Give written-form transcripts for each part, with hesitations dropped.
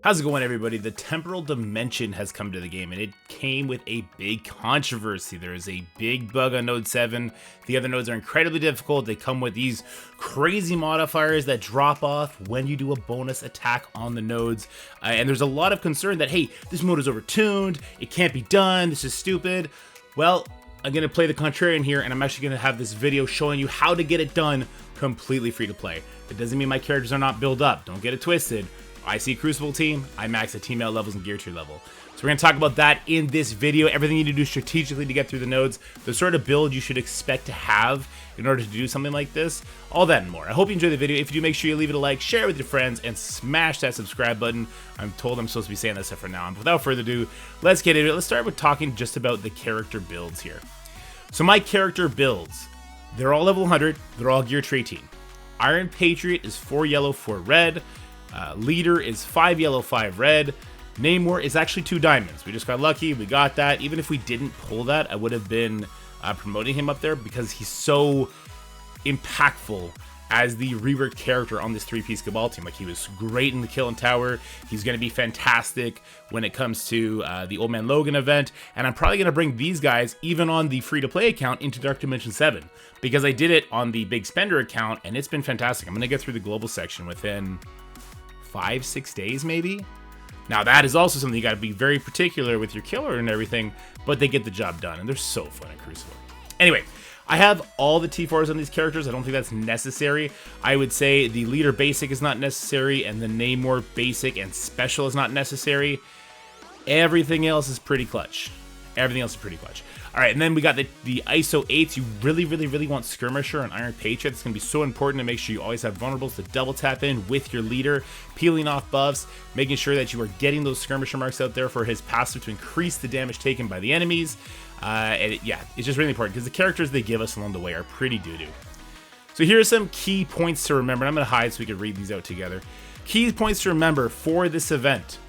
How's it going, everybody? The temporal dimension has come to the game, and it came with a big controversy. There is a big bug on node 7. The other nodes are incredibly difficult. They come with these crazy modifiers that drop off when you do a bonus attack on the nodes. And there's a lot of concern that, hey, this mode is overtuned. It can't be done. This is stupid. Well, I'm going to play the contrarian here, and I'm actually going to have this video showing you how to get it done completely free to play. It doesn't mean my characters are not built up. Don't get it twisted. I see Crucible team, I max the team out levels and gear tier level. So we're going to talk about that in this video, everything you need to do strategically to get through the nodes, the sort of build you should expect to have in order to do something like this, all that and more. I hope you enjoy the video. If you do, make sure you leave it a like, share it with your friends, and smash that subscribe button. I'm told I'm supposed to be saying that stuff for now. And without further ado, let's get into it. Let's start with talking just about the character builds here. So my character builds, they're all level 100, they're all gear tier 18. Iron Patriot is 4 yellow, 4 red. Leader is 5 yellow, 5 red. Namor is actually 2 diamonds. We just got lucky. We got that. Even if we didn't pull that, I would have been promoting him up there because he's so impactful as the reworked character on this 3-piece Cabal team. Like, he was great in the Kill and Tower. He's going to be fantastic when it comes to the Old Man Logan event. And I'm probably going to bring these guys, even on the free-to-play account, into Dark Dimension 7. Because I did it on the Big Spender account, and it's been fantastic. I'm going to get through the global section within 5-6 days maybe. Now that is also something you got to be very particular with your killer and everything, but they get the job done and they're so fun at Crucible. Anyway, I have all the T4s on these characters. I don't think that's necessary. I would say the leader basic is not necessary, and the Namor basic and special is not necessary. Everything else is pretty clutch. Everything else is pretty clutch. All right, and then we got the ISO 8s. You really want Skirmisher and Iron Patriot. It's going to be so important to make sure you always have vulnerables to double tap in with your leader, peeling off buffs, making sure that you are getting those Skirmisher marks out there for his passive to increase the damage taken by the enemies. Yeah, it's just really important because the characters they give us along the way are pretty doo-doo. So here are some key points to remember. I'm going to hide so we can read these out together. Key points to remember for this event.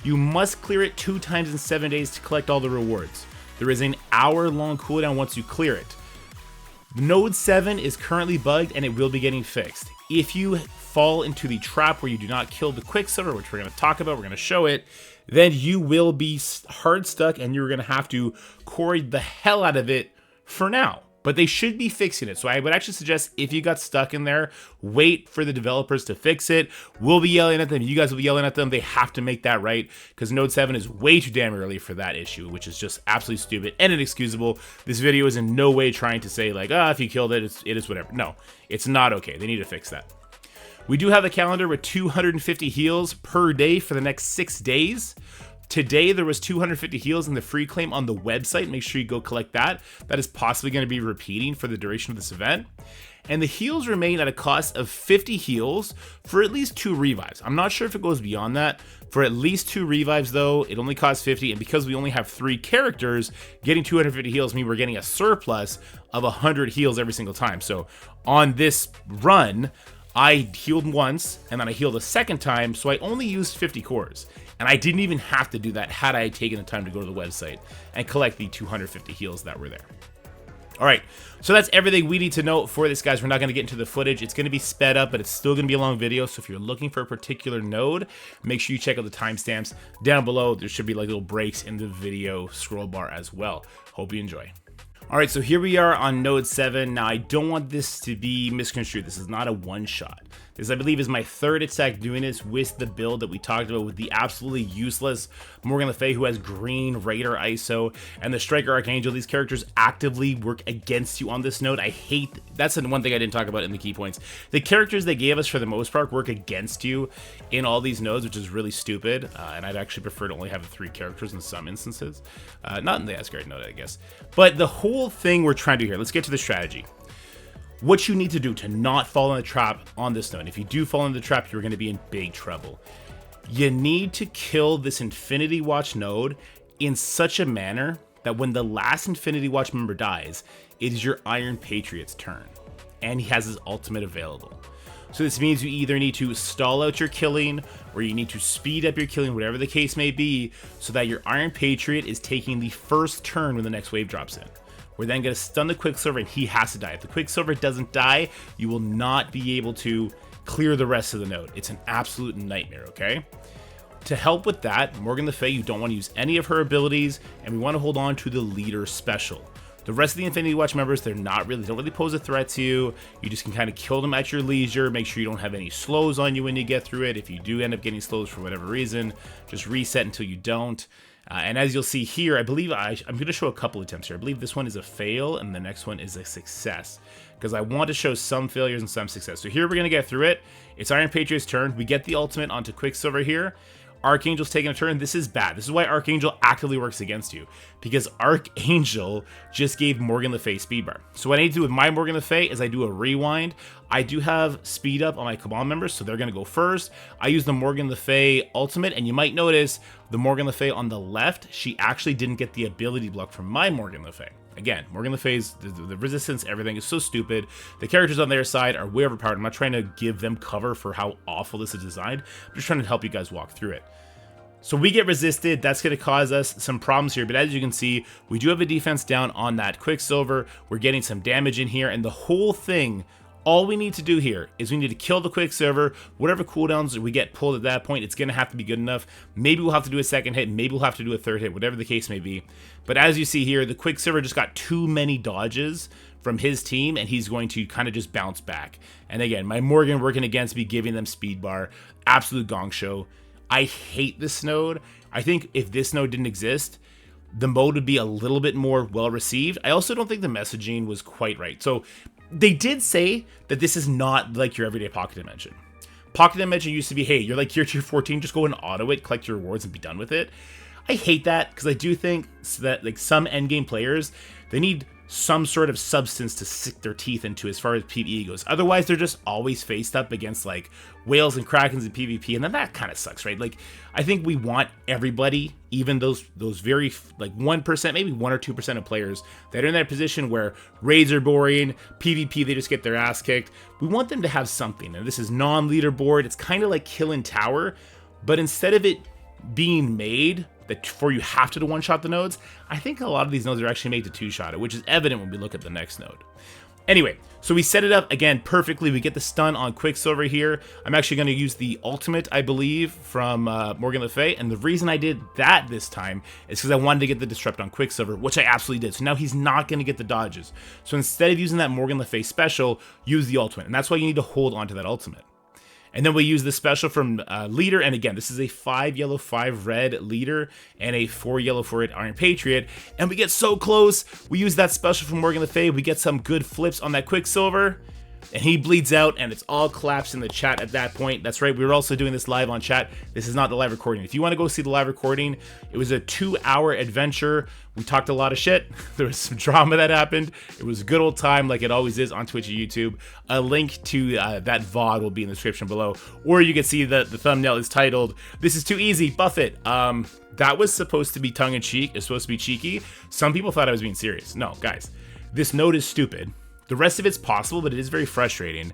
You must clear it 2 times in 7 days to collect all the rewards. There is an hour-long cooldown once you clear it. Node 7 is currently bugged and it will be getting fixed. If you fall into the trap where you do not kill the Quicksilver, which we're going to talk about, we're going to show it, then you will be hard stuck and you're going to have to quarry the hell out of it for now. But they should be fixing it. So I would actually suggest if you got stuck in there, wait for the developers to fix it. We'll be yelling at them. You guys will be yelling at them. They have to make that right because Node 7 is way too damn early for that issue, which is just absolutely stupid and inexcusable. This video is in no way trying to say like, if you killed it, it is whatever. No, it's not okay. They need to fix that. We do have a calendar with 250 heals per day for the next 6 days. Today, there was 250 heals in the free claim on the website. Make sure you go collect that. That is possibly going to be repeating for the duration of this event. And the heals remain at a cost of 50 heals for at least 2 revives. I'm not sure if it goes beyond that. For at least 2 revives, though, it only costs 50. And because we only have 3 characters, getting 250 heals means we're getting a surplus of 100 heals every single time. So on this run, I healed once, and then I healed a second time, so I only used 50 cores. And I didn't even have to do that had I taken the time to go to the website and collect the 250 heals that were there. All right, so that's everything we need to know for this, guys. We're not going to get into the footage. It's going to be sped up, but it's still going to be a long video. So if you're looking for a particular node, make sure you check out the timestamps down below. There should be like little breaks in the video scroll bar as well. Hope you enjoy. All right, so here we are on node 7. Now, I don't want this to be misconstrued. This is not a one-shot. This, I believe, is my 3rd attack doing this with the build that we talked about with the absolutely useless Morgan Le Fay, who has green Raider ISO, and the Striker Archangel. These characters actively work against you on this node. I hate, that's the one thing I didn't talk about in the key points. The characters they gave us, for the most part, work against you in all these nodes, which is really stupid, and I'd actually prefer to only have the 3 characters in some instances. Not in the Asgard node, I guess. But the whole thing we're trying to do here, let's get to the strategy. What you need to do to not fall in the trap on this node. If you do fall into the trap, you're going to be in big trouble. You need to kill this Infinity Watch node in such a manner that when the last Infinity Watch member dies, it is your Iron Patriot's turn, and he has his ultimate available. So this means you either need to stall out your killing, or you need to speed up your killing, whatever the case may be, so that your Iron Patriot is taking the first turn when the next wave drops in. We're then going to stun the Quicksilver, and he has to die. If the Quicksilver doesn't die, you will not be able to clear the rest of the node. It's an absolute nightmare, okay? to help with that, Morgan Le Fay, you don't want to use any of her abilities, and we want to hold on to the leader special. The rest of the Infinity Watch members, they don't really pose a threat to you. You just can kind of kill them at your leisure. Make sure you don't have any slows on you when you get through it. If you do end up getting slows for whatever reason, just reset until you don't. And as you'll see here, I believe I'm going to show a couple attempts here. I believe this one is a fail and the next one is a success, because I want to show some failures and some success. So here we're going to get through it. It's Iron Patriot's turn. We get the ultimate onto Quicksilver here. Archangel's taking a turn. This is bad. This is why Archangel actively works against you, because Archangel just gave Morgan Le Fay speed bar. So what I need to do with my Morgan Le Fay is I do a rewind. I do have speed up on my Cabal members, so they're going to go first. I use the Morgan Le Fay ultimate, and you might notice the Morgan Le Fay on the left, she actually didn't get the ability block from my Morgan Le Fay. Again, Morgan Le Fay's, the resistance, everything is so stupid. The characters on their side are way overpowered. I'm not trying to give them cover for how awful this is designed. I'm just trying to help you guys walk through it. So we get resisted. That's going to cause us some problems here. But as you can see, we do have a defense down on that Quicksilver. We're getting some damage in here. And the whole thing, all we need to do here is we need to kill the Quicksilver. Whatever cooldowns we get pulled at that point, it's going to have to be good enough. Maybe we'll have to do a second hit. Maybe we'll have to do a third hit, whatever the case may be. But as you see here, the Quicksilver just got too many dodges from his team, and he's going to kind of just bounce back. And again, my Morgan working against me, giving them speed bar. Absolute gong show. I hate this node. I think if this node didn't exist, the mode would be a little bit more well received. I also don't think the messaging was quite right. So they did say that this is not like your everyday Pocket Dimension. Pocket Dimension used to be, hey, you're like tier 14, just go and auto it, collect your rewards, and be done with it. I hate that, because I do think that like some endgame players, they need some sort of substance to sink their teeth into as far as PvE goes. Otherwise, they're just always faced up against like whales and krakens in PvP, and then that kind of sucks, right? Like, I think we want everybody, even those very like 1%, maybe 1 or 2% of players that are in that position where raids are boring, PvP they just get their ass kicked. We want them to have something, and this is non-leaderboard. It's kind of like Killing Tower, but instead of it being made that for you have to one-shot the nodes, I think a lot of these nodes are actually made to two-shot it, which is evident when we look at the next node. Anyway, so we set it up again perfectly. We get the stun on Quicksilver here. I'm actually going to use the ultimate, I believe, from Morgan Le Fay, and the reason I did that this time is because I wanted to get the disrupt on Quicksilver, which I absolutely did. So now he's not going to get the dodges. So instead of using that Morgan Le Fay special, use the ultimate, and that's why you need to hold on to that ultimate. And then we use the special from Leader, and again, this is a 5 yellow, 5 red Leader, and a 4 yellow, 4 red Iron Patriot, and we get so close. We use that special from Morgan Le Fay, we get some good flips on that Quicksilver, and he bleeds out, and it's all collapsed in the chat at that point. That's right, we were also doing this live on chat. This is not the live recording. If you want to go see the live recording, it was a 2-hour adventure. We talked a lot of shit. There was some drama that happened. It was a good old time, like it always is on Twitch and YouTube. A link to that VOD will be in the description below, or you can see that the thumbnail is titled, "This is too easy, buff it." That was supposed to be tongue-in-cheek. It's supposed to be cheeky. Some people thought I was being serious. No, guys, this node is stupid. The rest of it's possible, but it is very frustrating.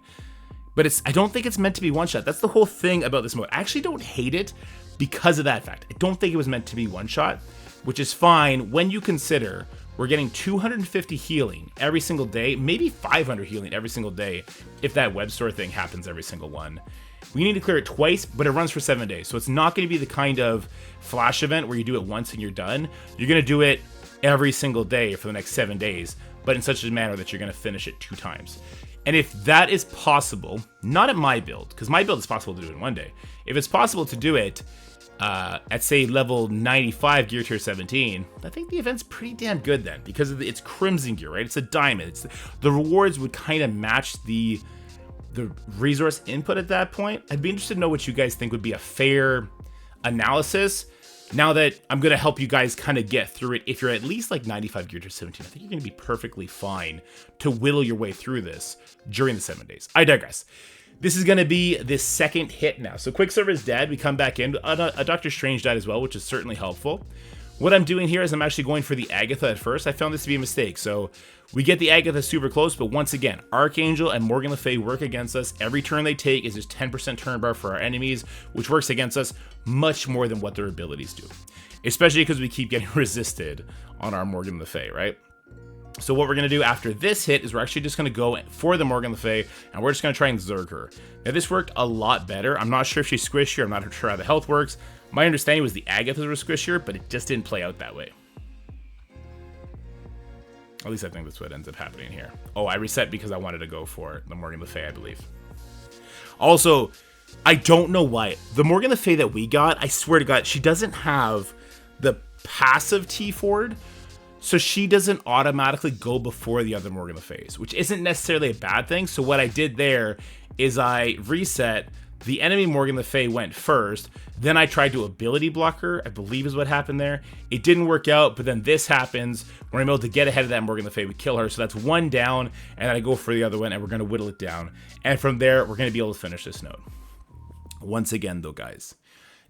But I don't think it's meant to be one-shot. That's the whole thing about this mode. I actually don't hate it because of that fact. I don't think it was meant to be one-shot, which is fine when you consider we're getting 250 healing every single day, maybe 500 healing every single day if that web store thing happens every single one. We need to clear it twice, but it runs for 7 days. So it's not going to be the kind of flash event where you do it once and you're done. You're going to do it every single day for the next 7 days, but in such a manner that you're going to finish it 2 times. And if that is possible, not at my build, because my build is possible to do it in 1 day. If it's possible to do it at, say, level 95 gear tier 17, I think the event's pretty damn good then, because it's Crimson gear, right? It's a diamond. The rewards would kind of match the resource input at that point. I'd be interested to know what you guys think would be a fair analysis. Now that I'm going to help you guys kind of get through it, if you're at least like 95 gear to 17, I think you're going to be perfectly fine to whittle your way through this during the 7 days. I digress. This is going to be the second hit now. So Quicksilver is dead. We come back in. A Doctor Strange died as well, which is certainly helpful. What I'm doing here is I'm actually going for the Agatha at first. I found this to be a mistake. So we get the Agatha super close, but once again, Archangel and Morgan Le Fay work against us. Every turn they take is just 10% turn bar for our enemies, which works against us much more than what their abilities do. Especially because we keep getting resisted on our Morgan Le Fay, right? So what we're going to do after this hit is we're actually just going to go for the Morgan Le Fay, and we're just going to try and Zerg her. Now this worked a lot better. I'm not sure if she's squishy, I'm not sure how the health works, My understanding was the Agathas were squishier, but it just didn't play out that way. At least I think that's what ends up happening here. Oh, I reset because I wanted to go for the Morgan Le Fay, I believe. Also, I don't know why. The Morgan Le Fay that we got, I swear to God, she doesn't have the passive T-Ford, so she doesn't automatically go before the other Morgan Le Fays, which isn't necessarily a bad thing. So what I did there is I reset. The enemy Morgan Le Fay went first. Then I tried to ability block her, I believe is what happened there. It didn't work out, but then this happens where I'm able to get ahead of that Morgan Le Fay. We kill her, so that's one down, and then I go for the other one, and we're going to whittle it down. And from there, we're going to be able to finish this node. Once again, though, guys,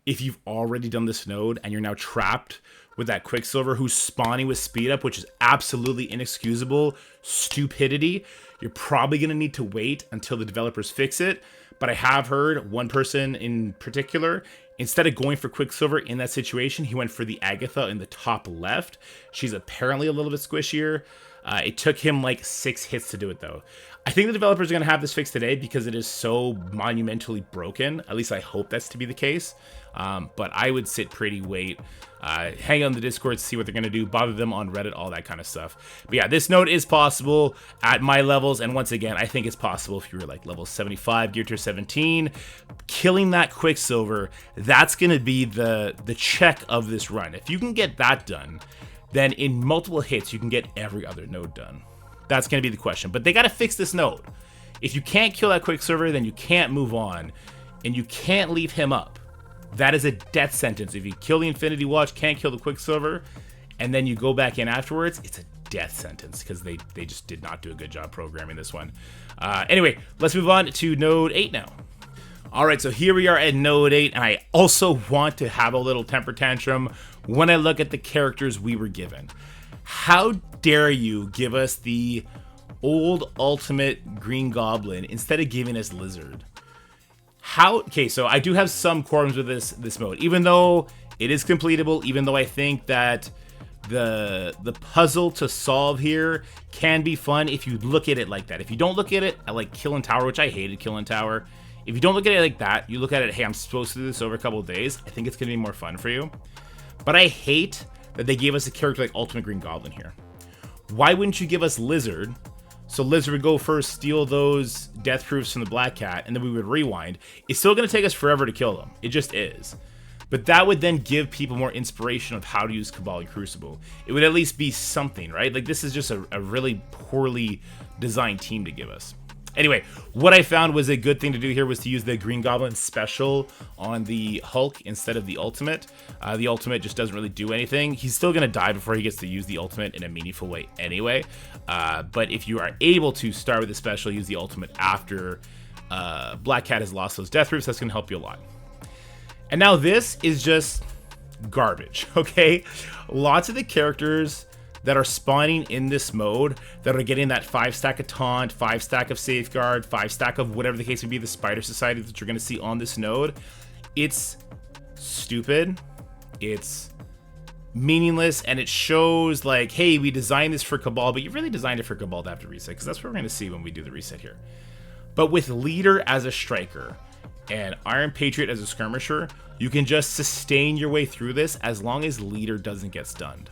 if you've already done this node and you're now trapped with that Quicksilver who's spawning with speed up, which is absolutely inexcusable stupidity, you're probably going to need to wait until the developers fix it. But I have heard one person in particular, instead of going for Quicksilver in that situation, he went for the Agatha in the top left. She's apparently a little bit squishier. It took him like 6 hits to do it, though. I think the developers are going to have this fixed today because it is so monumentally broken. At least I hope that's to be the case. But I would sit pretty, wait, hang on the Discord to see what they're going to do, bother them on Reddit, all that kind of stuff. But yeah, this node is possible at my levels. And once again, I think it's possible if you were like level 75, gear tier 17. Killing that Quicksilver, that's going to be the check of this run. If you can get that done, then in multiple hits, you can get every other node done. That's going to be the question. But they got to fix this node. If you can't kill that Quicksilver, then you can't move on. And you can't leave him up. That is a death sentence. If you kill the Infinity Watch, can't kill the Quicksilver, and then you go back in afterwards, it's a death sentence because they just did not do a good job programming this one. Anyway, let's move on to node 8 now. All right, so here we are at node 8, and I also want to have a little temper tantrum when I look at the characters we were given. How dare you give us the old Ultimate Green Goblin instead of giving us Lizard? Okay, so I do have some qualms with this mode, even though it is completable, even though I think that the puzzle to solve here can be fun if you look at it like that. If you don't look at it like Killing Tower, which I hated Killing Tower, if you don't look at it like that, you look at it, hey, I'm supposed to do this over a couple of days, I think it's going to be more fun for you. But I hate that they gave us a character like Ultimate Green Goblin here. Why wouldn't you give us Lizard? So Lizard would go first, steal those death proofs from the Black Cat, and then we would rewind. It's still going to take us forever to kill them. It just is. But that would then give people more inspiration of how to use Cabal and Crucible. It would at least be something, right? Like, this is just a really poorly designed team to give us. Anyway, what I found was a good thing to do here was to use the Green Goblin special on the Hulk instead of the Ultimate. The Ultimate just doesn't really do anything. He's still going to die before he gets to use the Ultimate in a meaningful way anyway. But if you are able to start with the special, use the Ultimate after Black Cat has lost those death roofs, that's going to help you a lot. And now this is just garbage, okay? Lots of the characters that are spawning in this mode, that are getting that 5 stack of Taunt, 5 stack of Safeguard, 5 stack of whatever the case may be, the Spider Society that you're going to see on this node, it's stupid, it's meaningless, and it shows like, hey, we designed this for Cabal, but you really designed it for Cabal to have to reset, because that's what we're going to see when we do the reset here. But with Leader as a striker and Iron Patriot as a skirmisher, you can just sustain your way through this as long as Leader doesn't get stunned.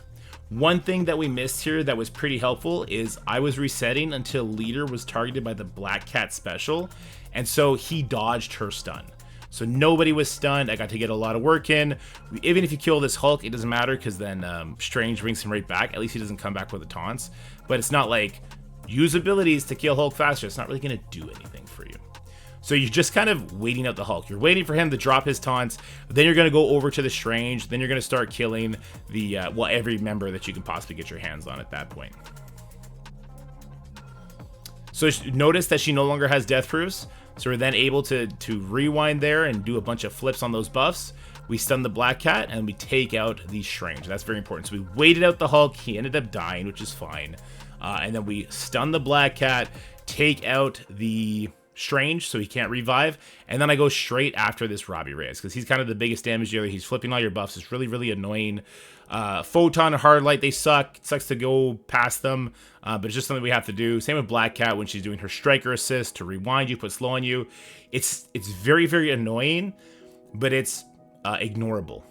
One thing that we missed here that was pretty helpful is I was resetting until Leader was targeted by the Black Cat special, and so he dodged her stun. So nobody was stunned. I got to get a lot of work in. Even if you kill this Hulk, it doesn't matter because then Strange brings him right back. At least he doesn't come back with the taunts. But it's not like use abilities to kill Hulk faster. It's not really going to do anything for you. So you're just kind of waiting out the Hulk. You're waiting for him to drop his taunts. Then you're going to go over to the Strange. Then you're going to start killing the, every member that you can possibly get your hands on at that point. So notice that she no longer has death proofs. So we're then able to rewind there and do a bunch of flips on those buffs. We stun the Black Cat and we take out the Strange. That's very important. So we waited out the Hulk. He ended up dying, which is fine. And then we stun the Black Cat, take out the Strange so he can't revive, and then I go straight after this Robbie Reyes because he's kind of the biggest damage dealer. He's flipping all your buffs. It's really, really annoying. Photon and Hard Light, they suck. It sucks to go past them, but it's just something we have to do. Same with Black Cat when she's doing her Striker Assist to rewind you, put slow on you. It's very, very annoying, but it's ignorable.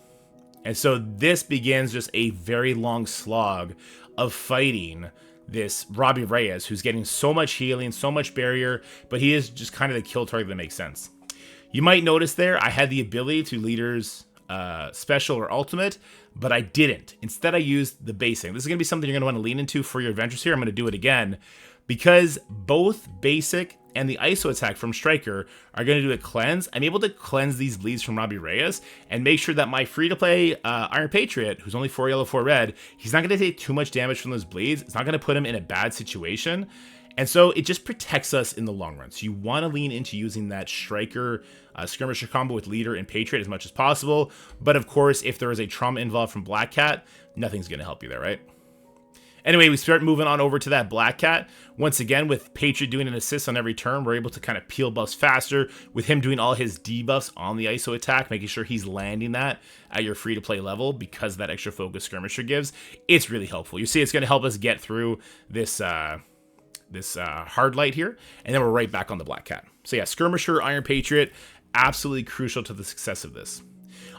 And so this begins just a very long slog of fighting this Robbie Reyes, who's getting so much healing, so much barrier, but he is just kind of the kill target that makes sense. You might notice there, I had the ability to leader's special or ultimate, but I didn't. Instead, I used the basic. This is going to be something you're going to want to lean into for your adventures here. I'm going to do it again because both basic and the ISO attack from Striker are going to do a cleanse. I'm able to cleanse these bleeds from Robbie Reyes and make sure that my free-to-play Iron Patriot, who's only 4 yellow, 4 red, he's not going to take too much damage from those bleeds. It's not going to put him in a bad situation. And so it just protects us in the long run. So you want to lean into using that Striker skirmisher combo with Leader and Patriot as much as possible. But of course, if there is a trauma involved from Black Cat, nothing's going to help you there, right? Anyway, we start moving on over to that Black Cat. Once again, with Patriot doing an assist on every turn, we're able to kind of peel buffs faster. With him doing all his debuffs on the ISO attack, making sure he's landing that at your free-to-play level because that extra focus skirmisher gives, it's really helpful. You see, it's going to help us get through this hard light here, and then we're right back on the Black Cat. So yeah, Skirmisher, Iron Patriot, absolutely crucial to the success of this.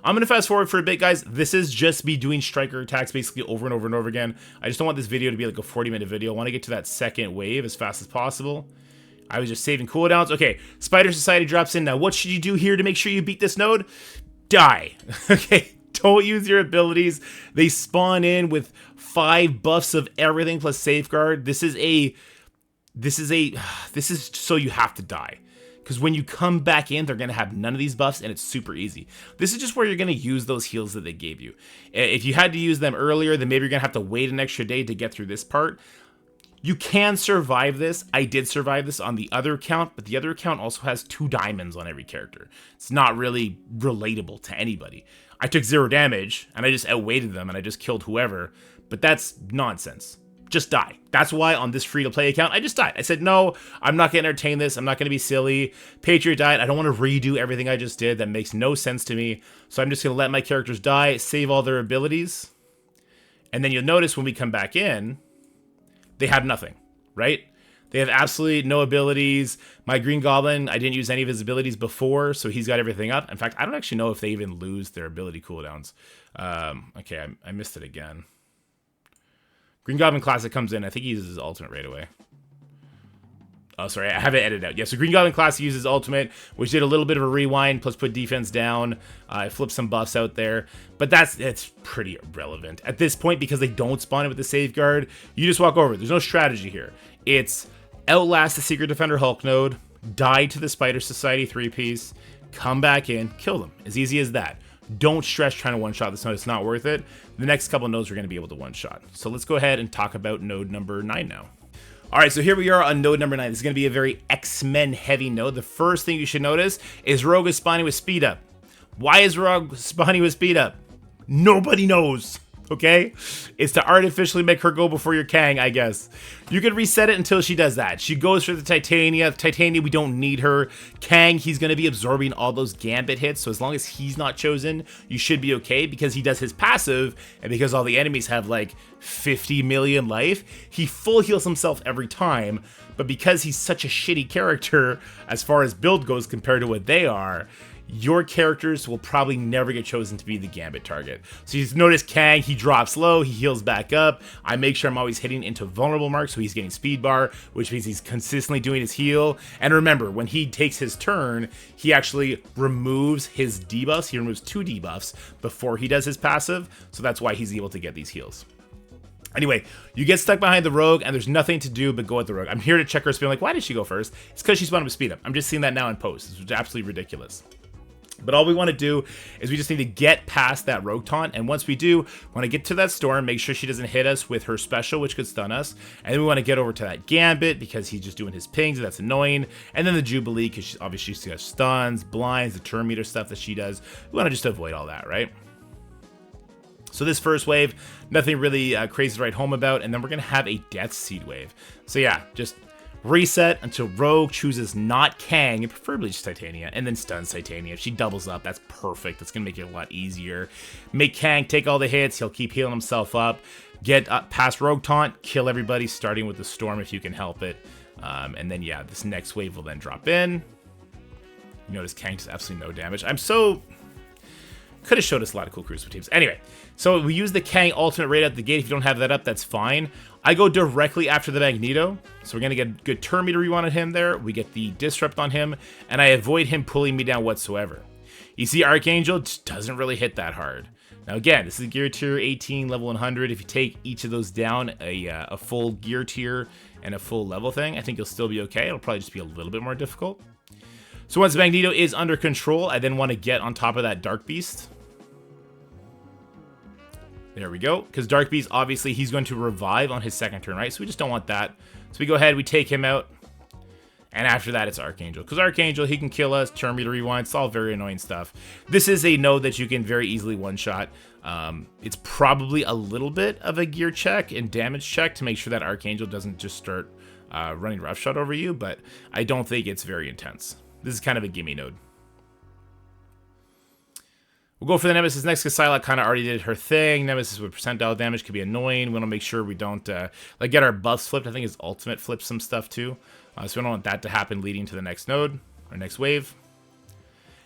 I'm going to fast forward for a bit, guys. This is just me doing Striker attacks basically over and over and over again. I just don't want this video to be like a 40-minute video. I want to get to that second wave as fast as possible. I was just saving cooldowns. Okay, Spider Society drops in. Now, what should you do here to make sure you beat this node? Die. Okay, don't use your abilities. They spawn in with 5 buffs of everything plus Safeguard. This is so you have to die. Because when you come back in, they're going to have none of these buffs, and it's super easy. This is just where you're going to use those heals that they gave you. If you had to use them earlier, then maybe you're going to have to wait an extra day to get through this part. You can survive this. I did survive this on the other account, but the other account also has 2 diamonds on every character. It's not really relatable to anybody. I took 0 damage, and I just outweighted them, and I just killed whoever, but that's nonsense. Just die. That's why on this free-to-play account, I just died. I said, no, I'm not going to entertain this. I'm not going to be silly. Patriot died. I don't want to redo everything I just did. That makes no sense to me. So I'm just going to let my characters die, save all their abilities. And then you'll notice when we come back in, they have nothing, right? They have absolutely no abilities. My Green Goblin, I didn't use any of his abilities before, so he's got everything up. In fact, I don't actually know if they even lose their ability cooldowns. Okay, I missed it again. Green Goblin Classic comes in. I think he uses his ultimate right away. Oh, sorry. I have it edited out. Yeah, so Green Goblin Classic uses ultimate, which did a little bit of a rewind, plus put defense down. I flipped some buffs out there. But it's pretty irrelevant. At this point, because they don't spawn it with the Safeguard, you just walk over. There's no strategy here. It's outlast the Secret Defender Hulk node, die to the Spider Society 3-piece, come back in, kill them. As easy as that. Don't stress trying to one-shot this node. It's not worth it. The next couple nodes we're going to be able to one-shot. So let's go ahead and talk about node number 9 now. All right, so here we are on node number 9. This is going to be a very X-Men heavy node. The first thing you should notice is Rogue is spawning with speed up. Why is Rogue spawning with speed up? Nobody knows. Okay? It's to artificially make her go before your Kang, I guess. You can reset it until she does that. She goes for the Titania. Titania, we don't need her. Kang, he's going to be absorbing all those Gambit hits, so as long as he's not chosen, you should be okay, because he does his passive, and because all the enemies have like 50 million life, he full heals himself every time, but because he's such a shitty character as far as build goes compared to what they are, your characters will probably never get chosen to be the Gambit target. So you notice Kang, he drops low, he heals back up. I make sure I'm always hitting into vulnerable marks, so he's getting speed bar, which means he's consistently doing his heal. And remember, when he takes his turn, he actually removes his debuffs. He removes 2 debuffs before he does his passive, so that's why he's able to get these heals. Anyway, you get stuck behind the Rogue, and there's nothing to do but go at the Rogue. I'm here to check her spin. Like, why did she go first? It's because she spawned with speed up. I'm just seeing that now in post. It's absolutely ridiculous. But all we want to do is we just need to get past that Rogue taunt, and once we do, we want to get to that Storm, make sure she doesn't hit us with her special, which could stun us, and then we want to get over to that Gambit, because he's just doing his pings, and that's annoying, and then the Jubilee, because obviously she has stuns, blinds, the turn meter stuff that she does. We want to just avoid all that, right? So this first wave, nothing really crazy to write home about, and then we're going to have a Death Seed wave. So yeah, just reset until Rogue chooses not Kang, and preferably just Titania, and then stuns Titania. If she doubles up, that's perfect. That's going to make it a lot easier. Make Kang take all the hits. He'll keep healing himself up. Get past Rogue taunt. Kill everybody, starting with the Storm if you can help it. And then, yeah, this next wave will then drop in. You notice Kang does absolutely no damage. I'm so... Could have showed us a lot of cool Crucible teams. Anyway, so we use the Kang ultimate right out the gate. If you don't have that up, that's fine. I go directly after the Magneto, so we're going to get a good turn meter rewind on him there. We get the Disrupt on him, and I avoid him pulling me down whatsoever. You see Archangel just doesn't really hit that hard. Now again, this is gear tier 18, level 100. If you take each of those down, a full gear tier and a full level thing, I think you'll still be okay. It'll probably just be a little bit more difficult. So once Magneto is under control, I then want to get on top of that Dark Beast. There we go. Because Dark Beast, obviously, he's going to revive on his second turn, right? So we just don't want that. So we go ahead, we take him out. And after that, it's Archangel. Because Archangel, he can kill us, turn meter rewind. It's all very annoying stuff. This is a node that you can very easily one-shot. It's probably a little bit of a gear check and damage check to make sure that Archangel doesn't just start running roughshod over you. But I don't think it's very intense. This is kind of a gimme node. We'll go for the Nemesis next because Psylocke kind of already did her thing. Nemesis with percentile damage could be annoying. We want to make sure we don't like get our buffs flipped. I think his ultimate flips some stuff too. So we don't want that to happen leading to the next node or next wave.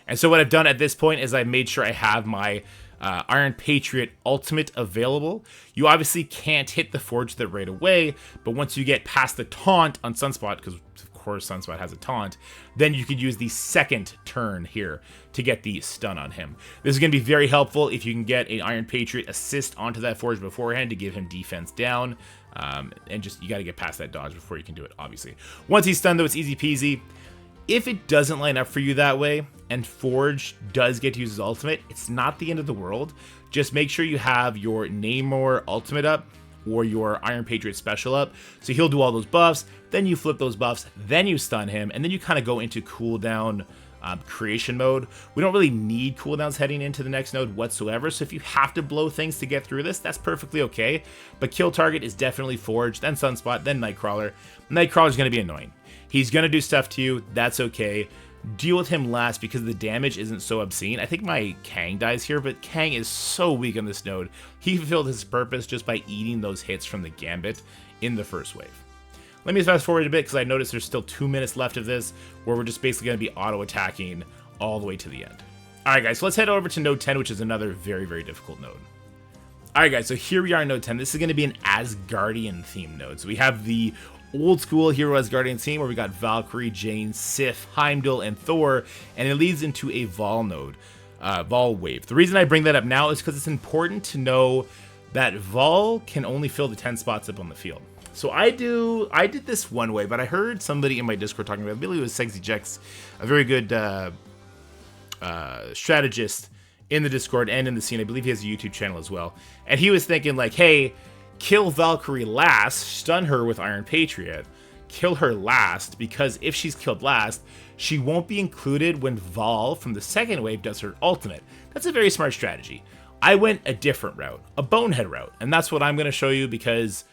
And so what I've done at this point is I've made sure I have my Iron Patriot ultimate available. You obviously can't hit the Forge that right away, but once you get past the taunt on Sunspot, because of course Sunspot has a taunt, then you could use the second turn here to get the stun on him. This is going to be very helpful if you can get an Iron Patriot assist onto that Forge beforehand to give him defense down. And just, you got to get past that dodge before you can do it, obviously. Once he's stunned, though, it's easy peasy. If it doesn't line up for you that way, and Forge does get to use his ultimate, it's not the end of the world. Just make sure you have your Namor ultimate up, or your Iron Patriot special up, so he'll do all those buffs, then you flip those buffs, then you stun him, and then you kind of go into cooldown creation mode. We don't really need cooldowns heading into the next node whatsoever, so if you have to blow things to get through this, that's perfectly okay, but kill target is definitely Forge, then Sunspot, then Nightcrawler. Nightcrawler's going to be annoying. He's going to do stuff to you, that's okay. Deal with him last because the damage isn't so obscene. I think my Kang dies here, but Kang is so weak on this node. He fulfilled his purpose just by eating those hits from the Gambit in the first wave. Let me fast forward a bit because I noticed there's still 2 minutes left of this where we're just basically going to be auto-attacking all the way to the end. Alright guys, so let's head over to node 10, which is another very, very difficult node. Alright guys, so here we are in node 10. This is going to be an Asgardian theme node. So we have the old school Hero Asgardian team where we got Valkyrie, Jane, Sif, Heimdall, and Thor, and it leads into a Vol node, Vol wave. The reason I bring that up now is because it's important to know that Vol can only fill the 10 spots up on the field. So I did this one way, but I heard somebody in my Discord talking about it. I believe it was Sexy Jex, a very good strategist in the Discord and in the scene. I believe he has a YouTube channel as well. And he was thinking like, hey, kill Valkyrie last, stun her with Iron Patriot, kill her last, because if she's killed last, she won't be included when Vol from the second wave does her ultimate. That's a very smart strategy. I went a different route, a bonehead route, and that's what I'm going to show you because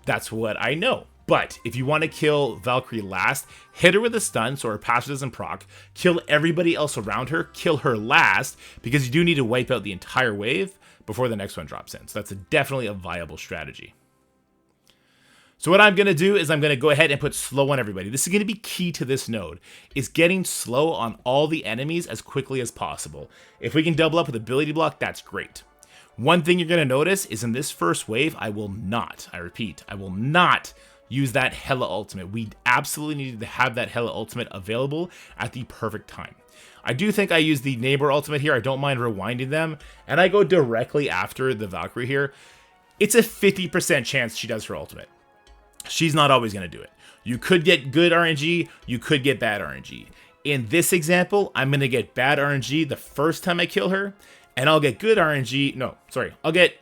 that's what I know. But if you want to kill Valkyrie last, hit her with a stun so her passive doesn't proc, kill everybody else around her, kill her last, because you do need to wipe out the entire wave before the next one drops in. So that's definitely a viable strategy. So what I'm going to do is I'm going to go ahead and put slow on everybody. This is going to be key to this node, is getting slow on all the enemies as quickly as possible. If we can double up with ability block, that's great. One thing you're going to notice is in this first wave, I will not, I repeat, I will not use that Hela ultimate. We absolutely needed to have that Hela ultimate available at the perfect time. I do think I use the Neighbor ultimate here. I don't mind rewinding them. And I go directly after the Valkyrie here. It's a 50% chance she does her ultimate. She's not always going to do it. You could get good RNG. You could get bad RNG. In this example, I'm going to get bad RNG the first time I kill her. And I'll get good RNG. No, sorry. I'll get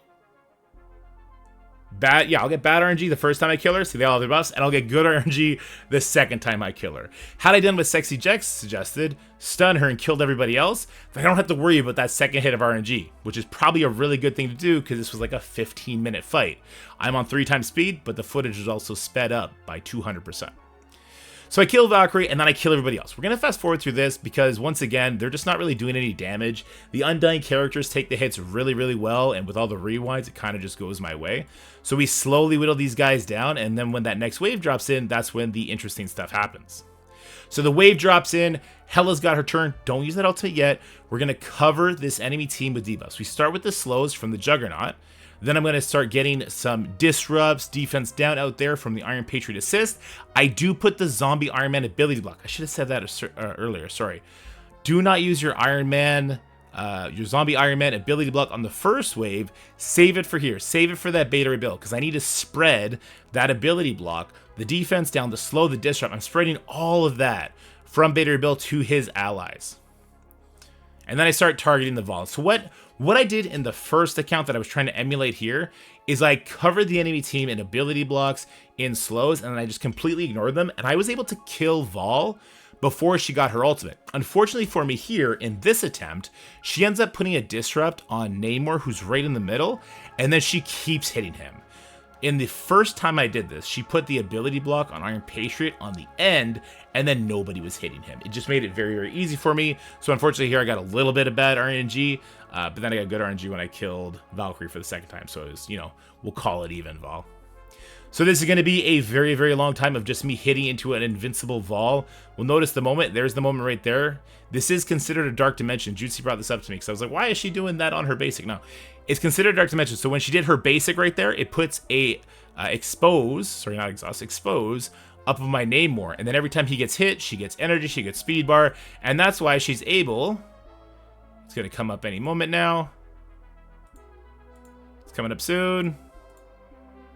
bad RNG the first time I kill her. See, they all have their buffs. And I'll get good RNG the second time I kill her. Had I done what Sexy Jex suggested, stun her and killed everybody else, then I don't have to worry about that second hit of RNG, which is probably a really good thing to do because this was like a 15-minute fight. I'm on 3 times speed, but the footage is also sped up by 200%. So I kill Valkyrie, and then I kill everybody else. We're going to fast forward through this because, once again, they're just not really doing any damage. The Undying characters take the hits really, really well, and with all the rewinds, it kind of just goes my way. So we slowly whittle these guys down, and then when that next wave drops in, that's when the interesting stuff happens. So the wave drops in. Hela's got her turn. Don't use that ultimate yet. We're going to cover this enemy team with debuffs. We start with the slows from the Juggernaut. Then I'm going to start getting some disrupts, defense down out there from the Iron Patriot assist. I do put the zombie Iron Man ability block. I should have said that earlier. Sorry. Do not use your your zombie Iron Man ability block on the first wave. Save it for here. Save it for that beta rebuild because I need to spread that ability block, the defense down, the slow, the disrupt. I'm spreading all of that from beta rebuild to his allies. And then I start targeting the Vol. So what I did in the first account that I was trying to emulate here is I covered the enemy team in ability blocks, in slows, and then I just completely ignored them. And I was able to kill Vol before she got her ultimate. Unfortunately for me here, in this attempt, she ends up putting a disrupt on Namor, who's right in the middle, and then she keeps hitting him. In the first time I did this, she put the ability block on Iron Patriot on the end, and then nobody was hitting him. It just made it very, very easy for me. So unfortunately here I got a little bit of bad RNG, but then I got good RNG when I killed Valkyrie for the second time. So it was, you know, we'll call it even, Vol. So this is going to be a very, very long time of just me hitting into an invincible Vol. We'll notice the moment. There's the moment right there. This is considered a dark dimension. Jutsi brought this up to me because I was like, why is she doing that on her basic? No, it's considered a dark dimension. So when she did her basic right there, it puts a expose up of my Namor. And then every time he gets hit, she gets energy, she gets speed bar. And that's why she's able... It's going to come up any moment now. It's coming up soon.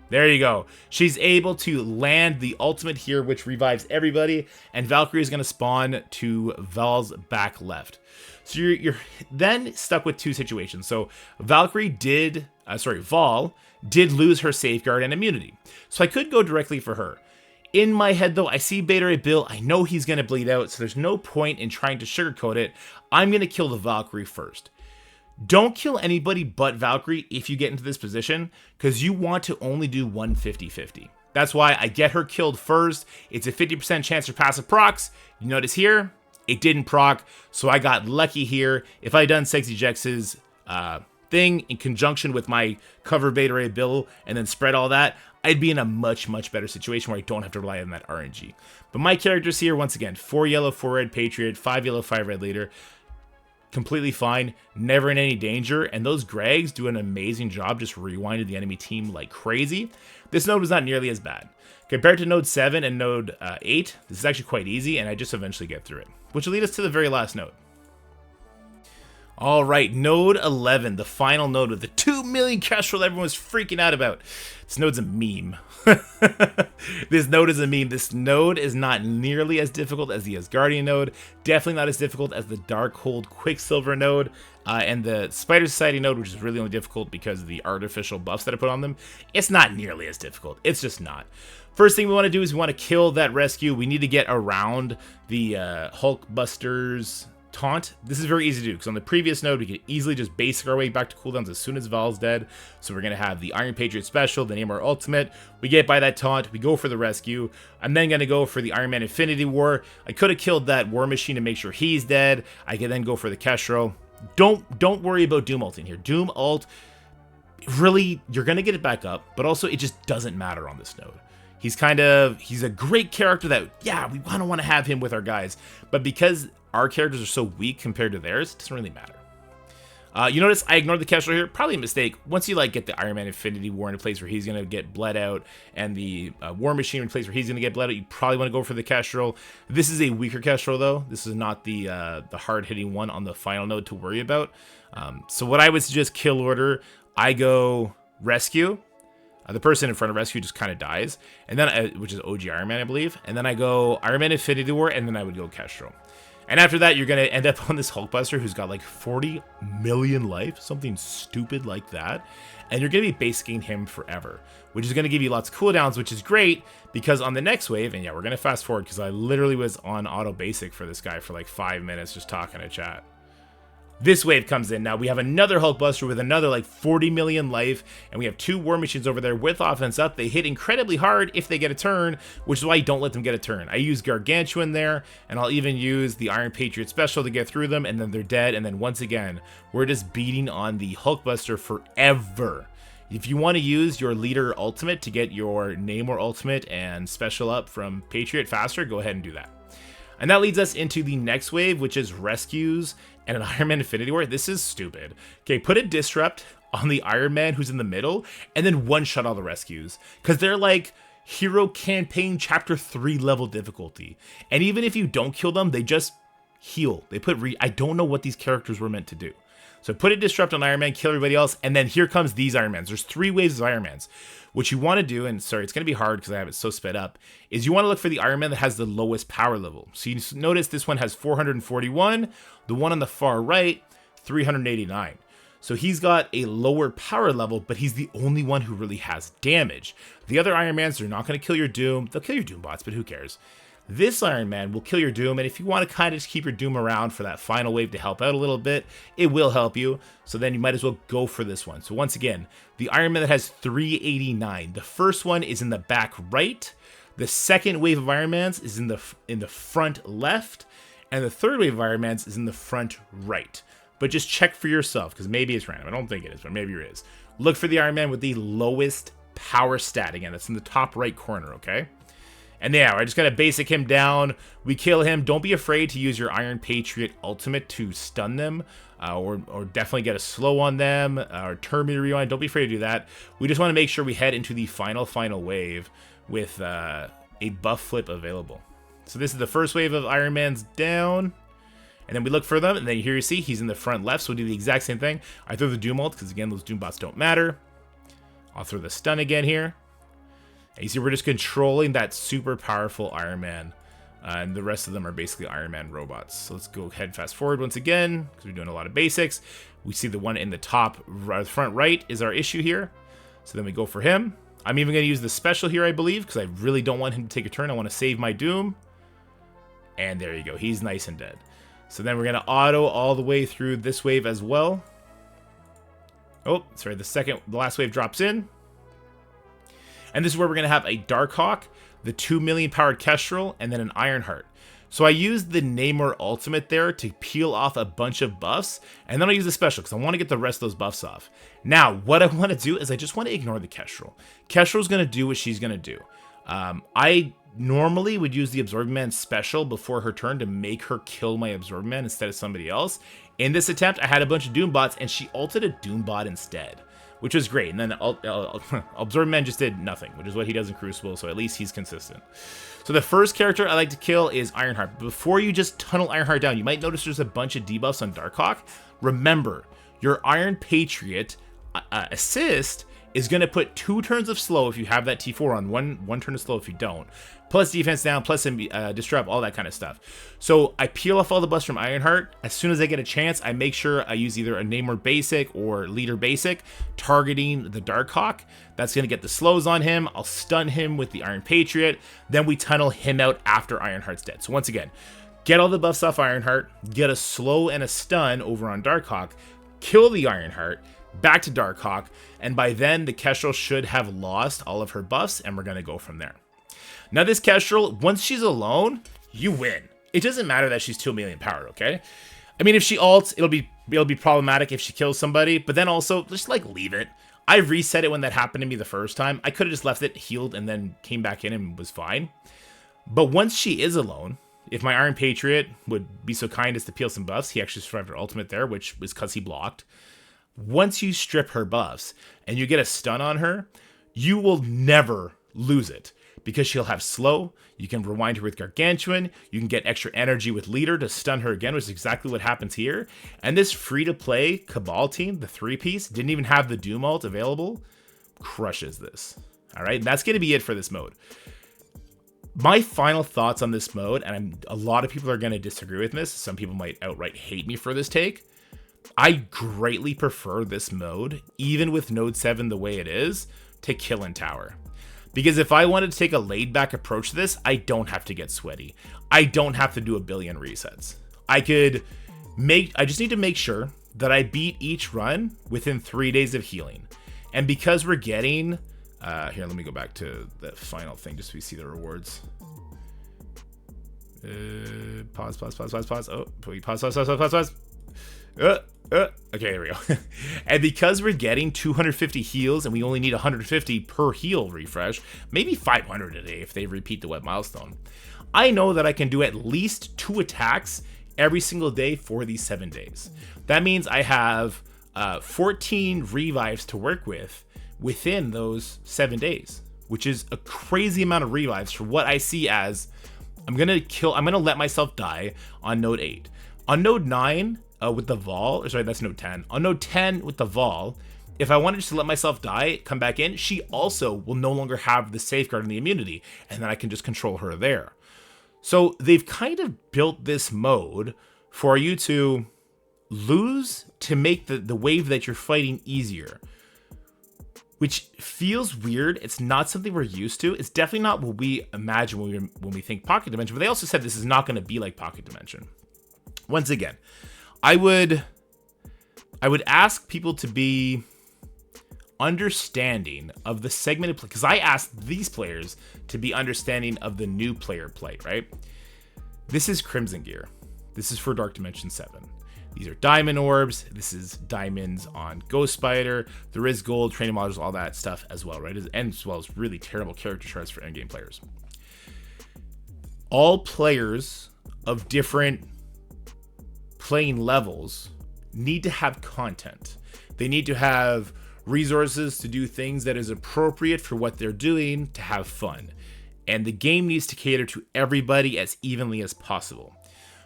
There you go. She's able to land the ultimate here, which revives everybody, and Valkyrie is going to spawn to Val's back left. So you're then stuck with two situations. So Val did lose her safeguard and immunity. So I could go directly for her. In my head, though, I see Beta Ray Bill. I know he's going to bleed out, so there's no point in trying to sugarcoat it. I'm going to kill the Valkyrie first. Don't kill anybody but Valkyrie if you get into this position, because you want to only do 150-50. That's why I get her killed first. It's a 50% chance for passive procs. You notice here, it didn't proc, so I got lucky here. If I had done Sexy Jex's thing in conjunction with my cover Beta Ray Bill and then spread all that, I'd be in a much, much better situation where I don't have to rely on that RNG. But my characters here, once again, 4 yellow, 4 red Patriot, 5 yellow, 5 red leader. Completely fine, never in any danger, and those Gregs do an amazing job just rewinding the enemy team like crazy. This node was not nearly as bad. Compared to node 7 and node 8, this is actually quite easy, and I just eventually get through it. Which will lead us to the very last node. Alright, node 11, the final node with the 2 million Kestrel everyone's freaking out about. This node's a meme. This node is a meme. This node is not nearly as difficult as the Asgardian node. Definitely not as difficult as the Darkhold Quicksilver node. And the Spider Society node, which is really only difficult because of the artificial buffs that I put on them. It's not nearly as difficult. It's just not. First thing we want to do is we want to kill that rescue. We need to get around the Hulkbuster's taunt. This is very easy to do because on the previous node we could easily just basic our way back to cooldowns as soon as Val's dead. So we're going to have the Iron Patriot special, the Namor ultimate. We get by that taunt, we go for the rescue. I'm then going to go for the Iron Man Infinity War. I could have killed that War Machine to make sure he's dead. I can then go for the Kestrel. Don't worry about Doom ulting here. Doom ult, really, you're going to get it back up, but also it just doesn't matter on this node. He's a great character that, yeah, we want to have him with our guys, but because our characters are so weak compared to theirs, it doesn't really matter. You notice I ignored the Kestrel here. Probably a mistake. Once you get the Iron Man Infinity War in a place where he's going to get bled out, and the War Machine in a place where he's going to get bled out, you probably want to go for the Kestrel. This is a weaker Kestrel, though. This is not the hard-hitting one on the final node to worry about. So what I would suggest kill order, I go Rescue. The person in front of Rescue just kind of dies, and then which is OG Iron Man, I believe. And then I go Iron Man Infinity War, and then I would go Kestrel. And after that, you're going to end up on this Hulkbuster who's got like 40 million life, something stupid like that. And you're going to be basicking him forever, which is going to give you lots of cooldowns, which is great because on the next wave, and yeah, we're going to fast forward because I literally was on auto basic for this guy for like 5 minutes just talking to chat. This wave comes in. Now we have another Hulkbuster with another like 40 million life, and we have 2 War Machines over there with offense up. They hit incredibly hard if they get a turn, which is why you don't let them get a turn. I use Gargantuan there, and I'll even use the Iron Patriot special to get through them, and then they're dead, and then once again, we're just beating on the Hulkbuster forever. If you want to use your leader ultimate to get your Namor ultimate and special up from Patriot faster, go ahead and do that. And that leads us into the next wave, which is rescues and an Iron Man Infinity War. This is stupid. Okay, put a disrupt on the Iron Man who's in the middle, and then one-shot all the rescues. Because they're like Hero Campaign Chapter 3 level difficulty. And even if you don't kill them, they just heal. They put I don't know what these characters were meant to do. So put a disrupt on Iron Man, kill everybody else, and then here comes these Iron Mans. There's 3 waves of Iron Mans. What you want to do, and sorry, it's going to be hard because I have it so sped up, is you want to look for the Iron Man that has the lowest power level. So you notice this one has 441, the one on the far right, 389. So he's got a lower power level, but he's the only one who really has damage. The other Iron Mans are not going to kill your Doom. They'll kill your Doom bots, but who cares? This Iron Man will kill your Doom, and if you want to kind of just keep your Doom around for that final wave to help out a little bit, it will help you. So then you might as well go for this one. So once again, the Iron Man that has 389. The first one is in the back right. The second wave of Iron Mans is in the front left, and the third wave of Iron Mans is in the front right. But just check for yourself, because maybe it's random. I don't think it is, but maybe it is. Look for the Iron Man with the lowest power stat. Again, that's in the top right corner, okay? And yeah, I just gotta basic him down. We kill him. Don't be afraid to use your Iron Patriot ultimate to stun them, or definitely get a slow on them, or Terminator Rewind. Don't be afraid to do that. We just want to make sure we head into the final wave with a buff flip available. So this is the first wave of Iron Man's down. And then we look for them, and then here you see he's in the front left, so we do the exact same thing. I throw the Doom ult, because again, those Doom bots don't matter. I'll throw the stun again here. And you see we're just controlling that super powerful Iron Man. And the rest of them are basically Iron Man robots. So let's go ahead and fast forward once again, because we're doing a lot of basics. We see the one in the top front right is our issue here. So then we go for him. I'm even going to use the special here, I believe, because I really don't want him to take a turn. I want to save my Doom. And there you go. He's nice and dead. So then we're going to auto all the way through this wave as well. Oh, sorry. The last wave drops in. And this is where we're going to have a Darkhawk, the 2 million powered Kestrel, and then an Ironheart. So I used the Namor ultimate there to peel off a bunch of buffs, and then I'll use the special because I want to get the rest of those buffs off. Now, what I want to do is I just want to ignore the Kestrel. Kestrel's going to do what she's going to do. I normally would use the Absorbing Man special before her turn to make her kill my Absorbing Man instead of somebody else. In this attempt, I had a bunch of Doom bots, and she ulted a Doom bot instead, which was great. And then Absorbing Man just did nothing, which is what he does in Crucible, so at least he's consistent. So the first character I like to kill is Ironheart. Before you just tunnel Ironheart down, you might notice there's a bunch of debuffs on Darkhawk. Remember, your Iron Patriot assist is going to put 2 turns of slow if you have that T4 on, one turn of slow if you don't, plus defense down, plus disrupt, all that kind of stuff. So I peel off all the buffs from Ironheart. As soon as I get a chance, I make sure I use either a Namor Basic or Leader Basic, targeting the Darkhawk. That's going to get the slows on him. I'll stun him with the Iron Patriot. Then we tunnel him out after Ironheart's dead. So once again, get all the buffs off Ironheart, get a slow and a stun over on Darkhawk, kill the Ironheart, back to Darkhawk, and by then the Kestrel should have lost all of her buffs, and we're going to go from there. Now this Kestrel, once she's alone, you win. It doesn't matter that she's 2 million power, okay? I mean, if she ults, it'll be problematic if she kills somebody, but then also, just like leave it. I reset it when that happened to me the first time. I could have just left it, healed, and then came back in and was fine. But once she is alone, if my Iron Patriot would be so kind as to peel some buffs, he actually survived her ultimate there, which was because he blocked. Once you strip her buffs and you get a stun on her, you will never lose it because she'll have slow. You can rewind her with Gargantuan. You can get extra energy with Leader to stun her again, which is exactly what happens here. And this free-to-play Cabal team, the 3-piece, didn't even have the Doom ult available. Crushes this. All right, and that's going to be it for this mode. My final thoughts on this mode, and a lot of people are going to disagree with this. Some people might outright hate me for this take. I greatly prefer this mode, even with Node 7 the way it is, to Kill and Tower. Because if I wanted to take a laid-back approach to this, I don't have to get sweaty. I don't have to do a billion resets. I just need to make sure that I beat each run within 3 days of healing. And because we're getting... here, let me go back to the final thing just so we see the rewards. Pause. Oh, pause. Okay, here we go. And because we're getting 250 heals and we only need 150 per heal refresh, maybe 500 a day if they repeat the web milestone, I know that I can do at least 2 attacks every single day for these 7 days. That means I have 14 revives to work with within those 7 days, which is a crazy amount of revives for what I see as I'm gonna let myself die on node 8. On node 9 with the Vol, sorry, that's node 10. On node 10 with the Vol, if I wanted to let myself die, come back in, she also will no longer have the safeguard and the immunity, and then I can just control her there. So they've kind of built this mode for you to lose to make the wave that you're fighting easier, which feels weird. It's not something we're used to. It's definitely not what we imagine when we think Pocket Dimension, but they also said this is not going to be like Pocket Dimension. Once again, I would ask people to be understanding of the segmented play, because I asked these players to be understanding of the new player play, right? This is Crimson Gear. This is for Dark Dimension 7. These are diamond orbs. This is diamonds on Ghost Spider. There is gold, training modules, all that stuff as well, right? And as well as really terrible character charts for endgame players. All players of different playing levels need to have content. They need to have resources to do things that is appropriate for what they're doing to have fun. And the game needs to cater to everybody as evenly as possible.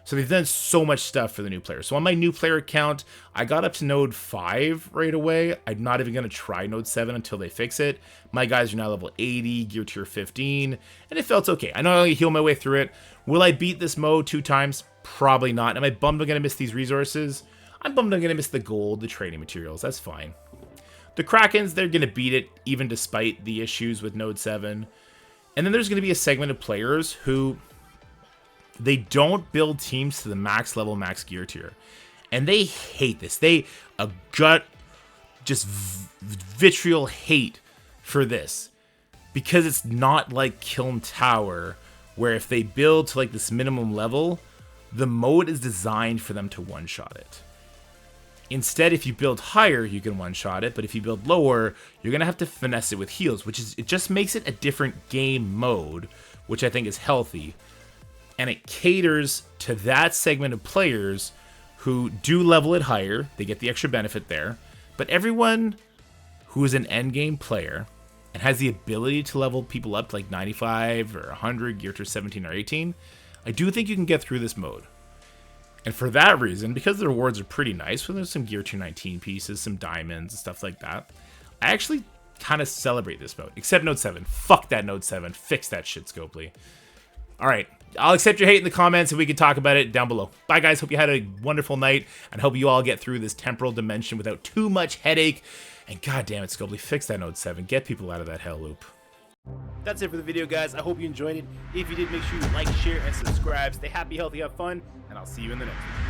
So they've done so much stuff for the new players. So on my new player account, I got up to node 5 right away. I'm not even going to try node 7 until they fix it. My guys are now level 80, gear tier 15, and it felt okay. I know I heal my way through it. Will I beat this mode 2 times? Probably not. Am I bummed I'm going to miss these resources? I'm bummed I'm going to miss the gold, the trading materials. That's fine. The Krakens, they're going to beat it even despite the issues with node 7. And then there's going to be a segment of players who they don't build teams to the max level, max gear tier. And they hate this. They just vitriol hate for this. Because it's not like Kiln Tower, where if they build to like this minimum level, the mode is designed for them to one-shot it. Instead, if you build higher, you can one-shot it, but if you build lower, you're going to have to finesse it with heals, it just makes it a different game mode, which I think is healthy. And it caters to that segment of players who do level it higher. They get the extra benefit there. But everyone who is an endgame player and has the ability to level people up to like 95 or 100, gear tier 17 or 18, I do think you can get through this mode. And for that reason, because the rewards are pretty nice, when there's some gear tier 19 pieces, some diamonds and stuff like that, I actually kind of celebrate this mode. Except node 7. Fuck that node 7. Fix that shit, Scopely. Alright, I'll accept your hate in the comments and we can talk about it down below. Bye guys, hope you had a wonderful night and hope you all get through this temporal dimension without too much headache. And god damn it, Scopely, fix that node 7. Get people out of that hell loop. That's it for the video, guys. I hope you enjoyed it. If you did, make sure you like, share, and subscribe. Stay happy, healthy, have fun, and I'll see you in the next one.